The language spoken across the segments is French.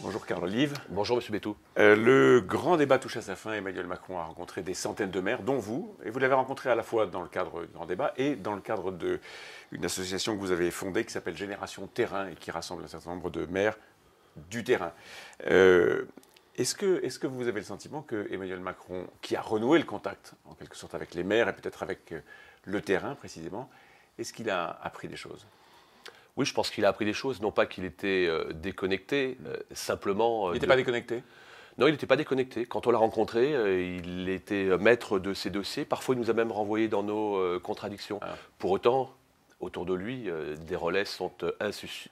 Bonjour Carl Olive. Bonjour Monsieur Bétou. Le grand débat touche à sa fin. Emmanuel Macron a rencontré des centaines de maires, dont vous. Et vous l'avez rencontré à la fois dans le cadre du grand débat et dans le cadre d'une association que vous avez fondée qui s'appelle Génération Terrain et qui rassemble un certain nombre de maires du terrain. Est-ce que vous avez le sentiment que Emmanuel Macron, qui a renoué le contact en quelque sorte avec les maires et peut-être avec le terrain précisément, est-ce qu'il a appris des choses ? Oui, je pense qu'il a appris des choses, non pas qu'il était déconnecté, simplement... Il n'était pas déconnecté ? Non, il n'était pas déconnecté. Quand on l'a rencontré, il était maître de ses dossiers. Parfois, il nous a même renvoyés dans nos contradictions. Ah. Pour autant, autour de lui, des relais sont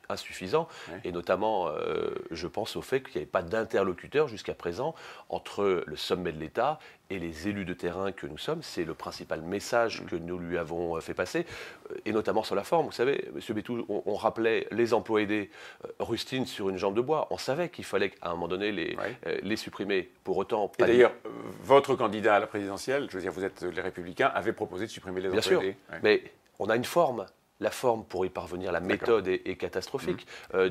insuffisants. Ouais. Et notamment, je pense au fait qu'il n'y avait pas d'interlocuteur jusqu'à présent entre le sommet de l'État et les élus de terrain que nous sommes. C'est le principal message que nous lui avons fait passer, et notamment sur la forme. Vous savez, M. Bétou, on rappelait les emplois aidés rustines sur une jambe de bois. On savait qu'il fallait qu'à un moment donné les supprimer. Pour autant, pas. Et d'ailleurs, votre candidat à la présidentielle, je veux dire, vous êtes les Républicains, avait proposé de supprimer les emplois aidés. Bien sûr, mais on a une forme. La forme pour y parvenir, la méthode est catastrophique.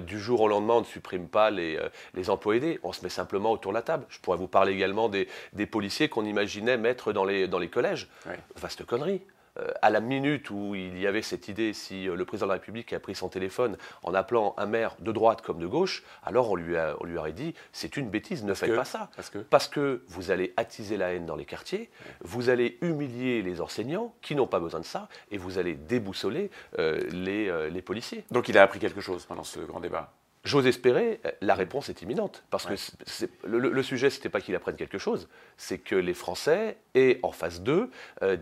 Du jour au lendemain, on ne supprime pas les emplois aidés. On se met simplement autour de la table. Je pourrais vous parler également des policiers qu'on imaginait mettre dans les collèges. Oui. Vaste connerie. À la minute où il y avait cette idée, si le président de la République a pris son téléphone en appelant un maire de droite comme de gauche, alors on lui aurait dit c'est une bêtise, ne faites pas ça. Parce que vous allez attiser la haine dans les quartiers, vous allez humilier les enseignants qui n'ont pas besoin de ça, et vous allez déboussoler les policiers. Donc il a appris quelque chose pendant ce grand débat ? J'ose espérer, la réponse est imminente. Parce que le sujet, ce n'était pas qu'il apprenne quelque chose, c'est que les Français aient en face d'eux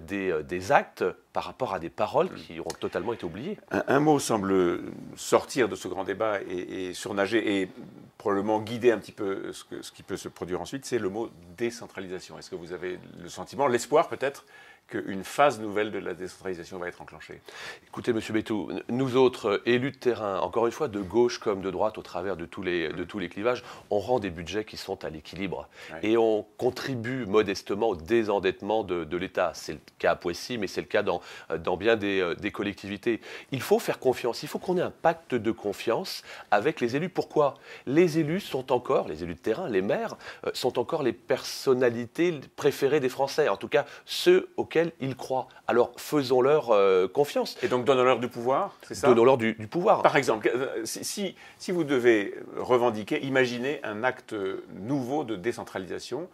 des actes par rapport à des paroles qui ont totalement été oubliées. Un mot semble sortir de ce grand débat et surnager et probablement guider un petit peu ce qui peut se produire ensuite, c'est le mot décentralisation. Est-ce que vous avez le sentiment, l'espoir peut-être, qu'une phase nouvelle de la décentralisation va être enclenchée? Écoutez, M. Bétou, nous autres élus de terrain, encore une fois, de gauche comme de droite, au travers de tous les clivages, on rend des budgets qui sont à l'équilibre. Ouais. Et on contribue modestement au désendettement de l'État. C'est le cas à Poissy, mais c'est le cas dans bien des collectivités. Il faut faire confiance. Il faut qu'on ait un pacte de confiance avec les élus. Pourquoi? Les élus sont encore, les élus de terrain, les maires, sont encore les personnalités préférées des Français. En tout cas, ceux auxquels ils croient. Alors faisons-leur confiance. Et donc donnons-leur du pouvoir, c'est ça? Donnons-leur du pouvoir. Par exemple, si vous devez revendiquer, imaginez un acte nouveau de décentralisation,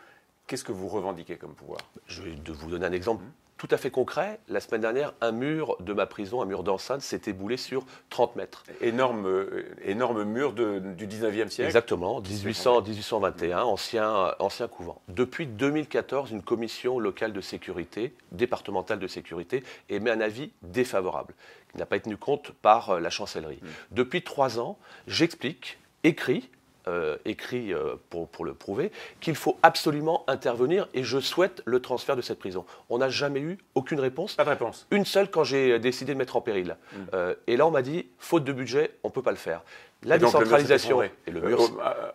qu'est-ce que vous revendiquez comme pouvoir? Je vais vous donner un exemple tout à fait concret. La semaine dernière, un mur de ma prison, un mur d'enceinte, s'est éboulé sur 30 mètres. Énorme mur du 19e siècle. Exactement, 1821, ancien couvent. Depuis 2014, une commission locale de sécurité, départementale de sécurité, émet un avis défavorable, qui n'a pas été tenu compte par la chancellerie. Depuis 3 ans, j'explique, écrit pour le prouver, qu'il faut absolument intervenir et je souhaite le transfert de cette prison. On n'a jamais eu aucune réponse. Pas de réponse. Une seule quand j'ai décidé de mettre en péril. Et là, on m'a dit, faute de budget, on ne peut pas le faire. La décentralisation et le mur,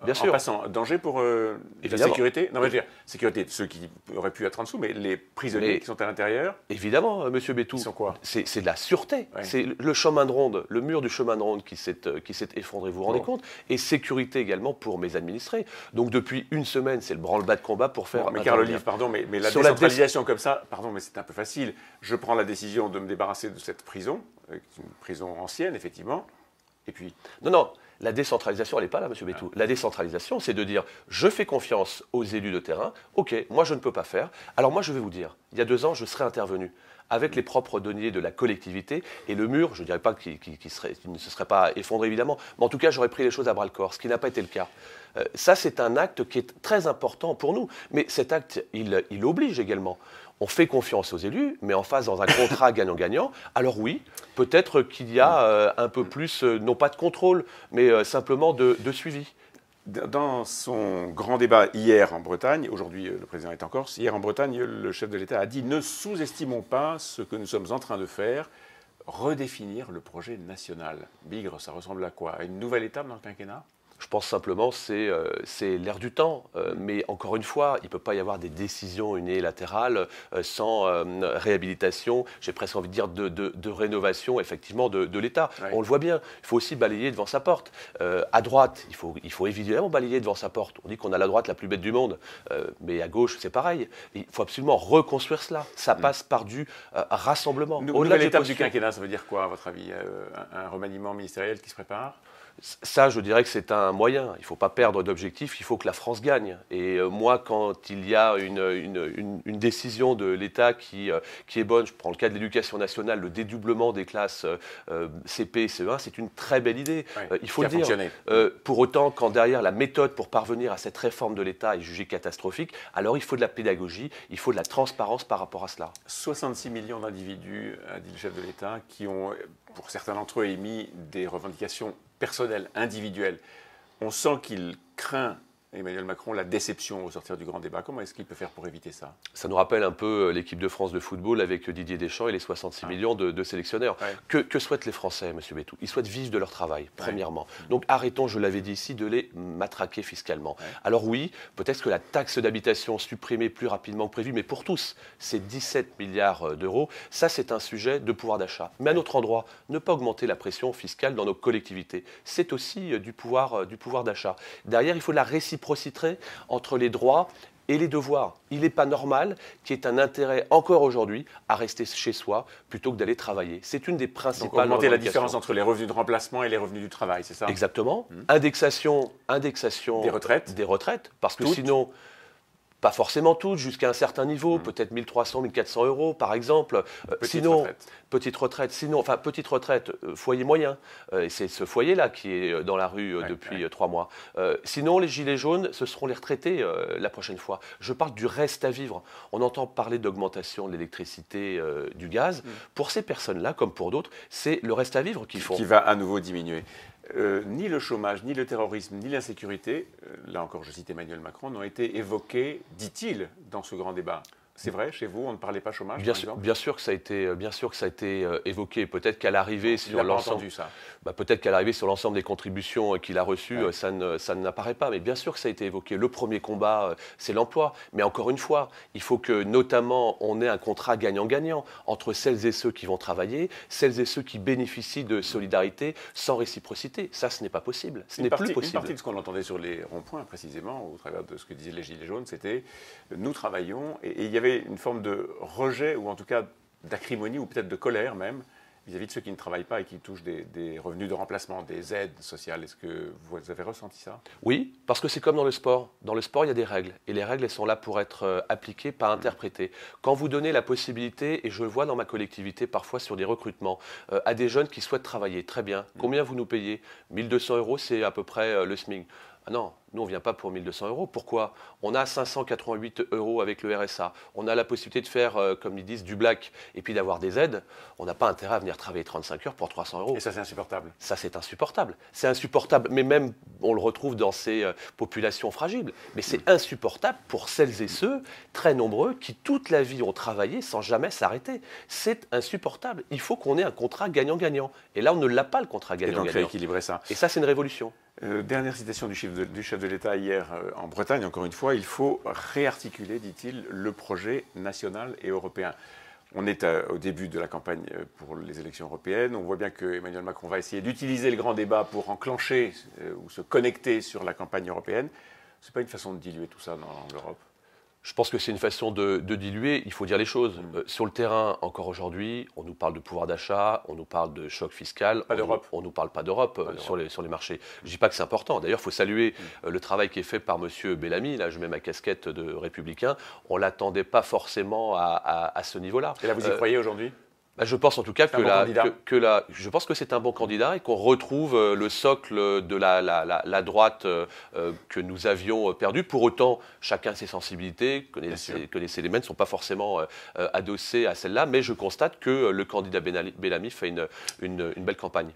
bien sûr. En passant, danger pour la sécurité. Non, mais je veux dire, sécurité de ceux qui auraient pu être en dessous, mais les prisonniers qui sont à l'intérieur. Évidemment, Monsieur Bétou. Ils sont quoi? C'est de la sûreté. Ouais. C'est le chemin de ronde, le mur du chemin de ronde qui s'est effondré. Vous vous rendez compte? Et sécurité également pour mes administrés. Donc depuis une semaine, c'est le branle-bas de combat pour faire. Mais Carl Olive, pardon, mais la décentralisation comme ça, pardon, mais c'est un peu facile. Je prends la décision de me débarrasser de cette prison, une prison ancienne, effectivement. Et puis... Non, la décentralisation, elle n'est pas là, M. Bétou. La décentralisation, c'est de dire, je fais confiance aux élus de terrain, ok, moi je ne peux pas faire, alors moi je vais vous dire, il y a 2 ans, je serais intervenu avec les propres deniers de la collectivité, et le mur, je ne dirais pas qu'il ne se serait pas effondré évidemment, mais en tout cas, j'aurais pris les choses à bras-le-corps, ce qui n'a pas été le cas. Ça, c'est un acte qui est très important pour nous, mais cet acte, il oblige également. On fait confiance aux élus, mais en face, dans un contrat gagnant-gagnant, alors oui, peut-être qu'il y a un peu plus, non pas de contrôle, mais simplement de suivi. Dans son grand débat hier en Bretagne, aujourd'hui le président est en Corse, hier en Bretagne, le chef de l'État a dit « Ne sous-estimons pas ce que nous sommes en train de faire, redéfinir le projet national ». Bigre, ça ressemble à quoi? À une nouvelle étape dans le quinquennat? Je pense simplement que c'est l'air du temps. Mais encore une fois, il ne peut pas y avoir des décisions unilatérales sans réhabilitation, j'ai presque envie de dire de rénovation effectivement de l'État. Ouais. On le voit bien, il faut aussi balayer devant sa porte. À droite, il faut évidemment balayer devant sa porte. On dit qu'on a la droite la plus bête du monde, mais à gauche, c'est pareil. Il faut absolument reconstruire cela. Ça passe par du rassemblement. Nouvelle étape du quinquennat, ça veut dire quoi à votre avis? Un remaniement ministériel qui se prépare? Ça, je dirais que c'est un moyen. Il ne faut pas perdre d'objectif, il faut que la France gagne. Et moi, quand il y a une décision de l'État qui est bonne, je prends le cas de l'éducation nationale, le dédoublement des classes CP et CE1, c'est une très belle idée. Ouais, il faut le dire. Pour autant, quand derrière la méthode pour parvenir à cette réforme de l'État est jugée catastrophique, alors il faut de la pédagogie, il faut de la transparence par rapport à cela. 66 millions d'individus, a dit le chef de l'État, qui ont, pour certains d'entre eux, émis des revendications personnelles, individuelles. On sent qu'il craint, Emmanuel Macron, la déception au sortir du grand débat. Comment est-ce qu'il peut faire pour éviter ça? Ça nous rappelle un peu l'équipe de France de football avec Didier Deschamps et les 66 millions de sélectionneurs. Ouais. Que souhaitent les Français, M. Bétou? Ils souhaitent vivre de leur travail, premièrement. Ouais. Donc arrêtons, je l'avais dit ici, de les matraquer fiscalement. Ouais. Alors oui, peut-être que la taxe d'habitation supprimée plus rapidement que prévu, mais pour tous, c'est 17 milliards d'euros. Ça, c'est un sujet de pouvoir d'achat. Mais à notre endroit, ne pas augmenter la pression fiscale dans nos collectivités. C'est aussi du pouvoir d'achat. Derrière, il faut de la réciprocité entre les droits et les devoirs. Il n'est pas normal qu'il y ait un intérêt, encore aujourd'hui, à rester chez soi plutôt que d'aller travailler. C'est une des principales revendications. Donc augmenter la différence entre les revenus de remplacement et les revenus du travail, c'est ça? Exactement. Indexation des retraites. Parce que sinon... Pas forcément toutes, jusqu'à un certain niveau, peut-être 1 300, 1 400 euros par exemple. Petite retraite, foyer moyen. Et c'est ce foyer-là qui est dans la rue depuis 3 mois. Sinon, les gilets jaunes, ce seront les retraités la prochaine fois. Je parle du reste à vivre. On entend parler d'augmentation de l'électricité, du gaz. Pour ces personnes-là, comme pour d'autres, c'est le reste à vivre qu'ils font. Qui va à nouveau diminuer. Ni le chômage, ni le terrorisme, ni l'insécurité, là encore je cite Emmanuel Macron, n'ont été évoqués, dit-il, dans ce grand débat. C'est vrai, chez vous, on ne parlait pas chômage, par exemple? Bien sûr que ça a été évoqué. Peut-être qu'à l'arrivée sur l'ensemble, peut-être qu'à l'arrivée sur l'ensemble des contributions qu'il a reçues, ça n'apparaît pas. Mais bien sûr que ça a été évoqué. Le premier combat, c'est l'emploi. Mais encore une fois, il faut que notamment on ait un contrat gagnant-gagnant entre celles et ceux qui vont travailler, celles et ceux qui bénéficient de solidarité sans réciprocité. Ça, ce n'est pas possible. Ce n'est plus possible. Une partie de ce qu'on entendait sur les ronds-points, précisément, au travers de ce que disaient les Gilets jaunes, c'était nous travaillons et il y avait une forme de rejet, ou en tout cas d'acrimonie, ou peut-être de colère même, vis-à-vis de ceux qui ne travaillent pas et qui touchent des revenus de remplacement, des aides sociales. Est-ce que vous avez ressenti ça? Oui, parce que c'est comme dans le sport. Dans le sport, il y a des règles. Et les règles, elles sont là pour être appliquées, pas interprétées. Quand vous donnez la possibilité, et je le vois dans ma collectivité parfois sur des recrutements, à des jeunes qui souhaitent travailler, très bien. Combien vous nous payez? 1 200 euros, c'est à peu près le SMIC. Ah non, nous on ne vient pas pour 1 200 euros. Pourquoi? On a 588 euros avec le RSA. On a la possibilité de faire, comme ils disent, du black et puis d'avoir des aides. On n'a pas intérêt à venir travailler 35 heures pour 300 euros. Et ça, c'est insupportable. Ça, c'est insupportable. C'est insupportable, mais même, on le retrouve dans ces populations fragiles. Mais c'est insupportable pour celles et ceux, très nombreux, qui toute la vie ont travaillé sans jamais s'arrêter. C'est insupportable. Il faut qu'on ait un contrat gagnant-gagnant. Et là, on ne l'a pas, le contrat gagnant-gagnant. Et donc, il faut équilibrer ça. Et ça, c'est une révolution. Dernière citation du chef de l'État hier en Bretagne, encore une fois, il faut réarticuler, dit-il, le projet national et européen. On est au début de la campagne pour les élections européennes. On voit bien que Emmanuel Macron va essayer d'utiliser le grand débat pour enclencher ou se connecter sur la campagne européenne. Ce n'est pas une façon de diluer tout ça dans l'Europe? Je pense que c'est une façon de diluer, il faut dire les choses. Sur le terrain, encore aujourd'hui, on nous parle de pouvoir d'achat, on nous parle de choc fiscal. Pas d'Europe. On ne nous parle pas d'Europe sur les marchés. Je ne dis pas que c'est important. D'ailleurs, il faut saluer le travail qui est fait par M. Bellamy. Là, je mets ma casquette de républicain. On ne l'attendait pas forcément à ce niveau-là. Et là, vous y croyez aujourd'hui? Je pense en tout cas je pense que c'est un bon candidat et qu'on retrouve le socle de la droite que nous avions perdu. Pour autant, chacun ses sensibilités, connaissez les mêmes, ne sont pas forcément adossées à celle-là, mais je constate que le candidat Bellamy fait une belle campagne.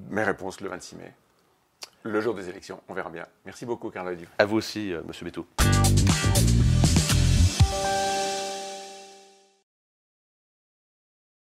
Mes réponses le 26 mai, le jour des élections, on verra bien. Merci beaucoup, Carla Div. À vous aussi, M. Bétou.